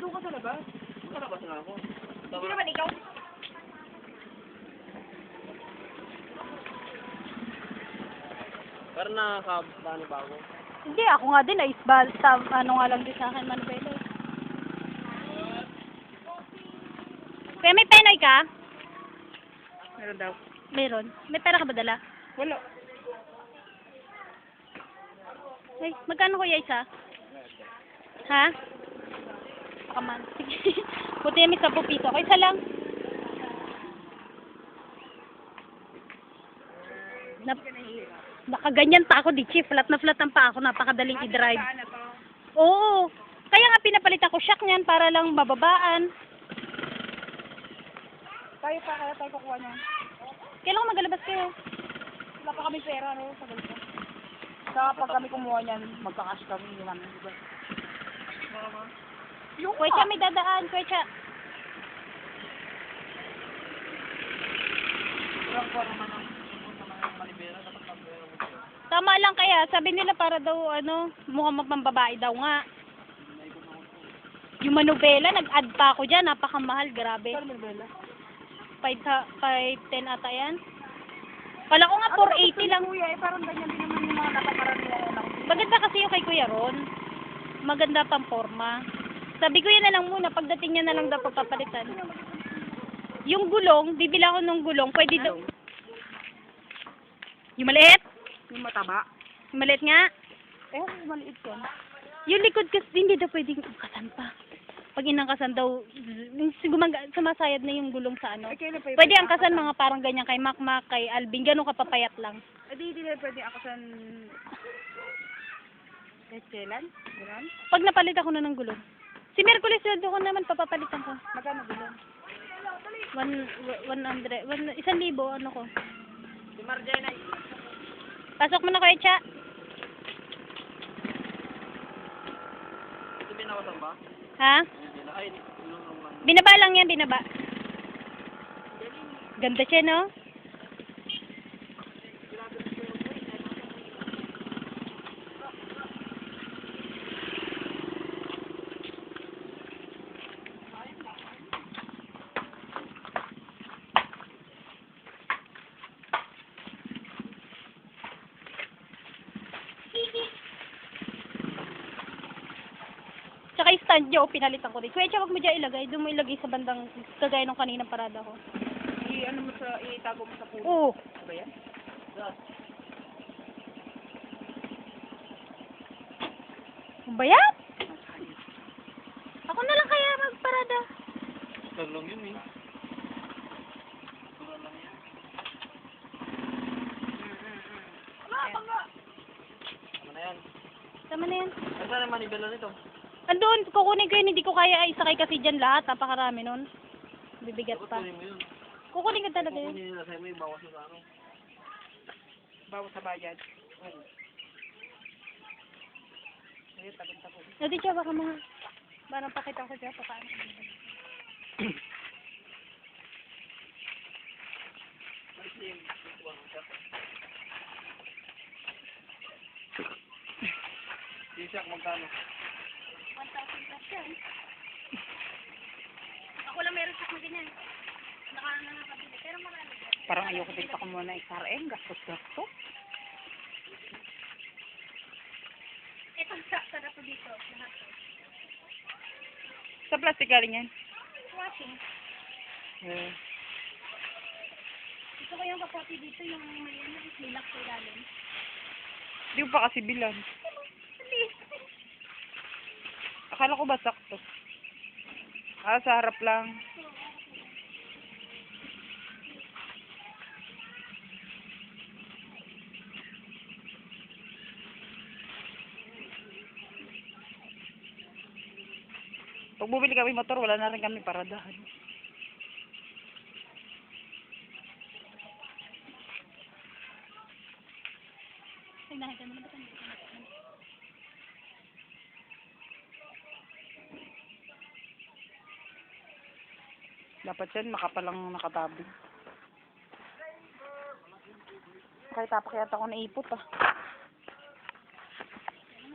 Doon ka sa labas. Sa labas na ako. Hindi naman ikaw. Pero nakakabani ba ako? Hindi, ako nga din, naisbal. Ano nga lang din sa akin, Manubela. Kuya, may penoy ka? Meron daw. Meron. May pera ka ba dala? Wala. Ay, magkano kuya isa? Ha? Baka man. Sige. Buti may 10 piso. Okay, isa lang. Nakaganyan pa ako, di chief. Flat na flat ang pa ako. Napakadaling i-drive. Saan na to? Oo. Kaya nga pinapalitan ko shock niyan para lang mababaan. Tayo pa, kaya tayo kukuha niya. Kailangan magalabas kayo. Wala pa kami pera, no? Sa ganito. Saka pag kami kumuha niyan, magkakash kami. Hindi namin. Diba? Yung Kuya, may dadaan. Kuya, tama lang kaya. Sabi nila para daw, mukhang mapambabae daw nga. Yung Manubela, nag-add pa ako dyan. Napakamahal, grabe. 510 ata yan. Kala ko nga 480 lang. Kuya, eh, parang ganyan din naman yung mga nakakaraniwan na. Maganda kasi yung kay Kuya Ron. Maganda pang forma. Sabi ko yan na lang muna. Pagdating niya na lang daw pagpapalitan. Yung gulong, bibili ako ng gulong. Pwede daw. Yung maliit? Yung mataba. Yung maliit nga. Eh, maliit yan. Yung likod kasi hindi daw pwedeng kasan pa. Pag inangkasan daw, sumasayad na yung gulong sa ano. Eh, kailan pa Pwede ang kasan mga parang ganyan kay Makmak, kay Alvin. Ganun kapapayat lang. Eh, di na pwede ako saan... Kahit kailan? Ganun? Pag napalit ako na ng gulong. Si Merkulis, doon ko naman papapalitan ko. Magkano gulong? 100, 1,000, ano ko. Si Marjana. Pasok mo na Kuya Cha. Ito binawasan ba? Ha? Ay, ilong lang. Binaba lang yan, binaba. Ganda siya, no? Tsaka yung stand nyo, pinalitan ko din. Kuya, wag mo dyan ilagay. Doon mo ilagay sa bandang, kagaya nung kaninang parada ko. Ano mo sa... Itago mo sa puno. Oo. Ano ba yan? Ano ba yan? Ako na lang kaya magparada. Taglong yun eh. Tama na yan. Tama na yan. Saan naman manibela nito? Andun, kukunin ko yun. Hindi ko kaya isakay kasi dyan lahat. Napakarami nun. Bibigat pa. Kukunin mo yun. Kukunin ko talaga yun. Kukunin nila sa'yo mo yung bawas sa ano. Bawas sa bayad. Oo. Ayun, tagong-tagong. Hindi siya, baka mga... Parang pakita ko siya. Paano. Sisak magkano? 1,000 plus yan. Ako lang meron siya kung ganyan. Nakakabili. Pero marami. Parang ayoko din pa kumuha ng SRM. Gastos-gastos. Ito sa na po dito. Lahat. Sa plastic galing yan. Washing. Eh. Gusto ko yung kapote dito. Yung may ano. May lock sa ilalim. Di ko pa kasi bilan. Akala ko ba sakto? Sa harap lang. Pag bumili kami motor, wala na rin kami paradahan. Tignan ka naman. Dapat yan, makapalang nakatabi. Kahit tapak yata ako na ipot ah.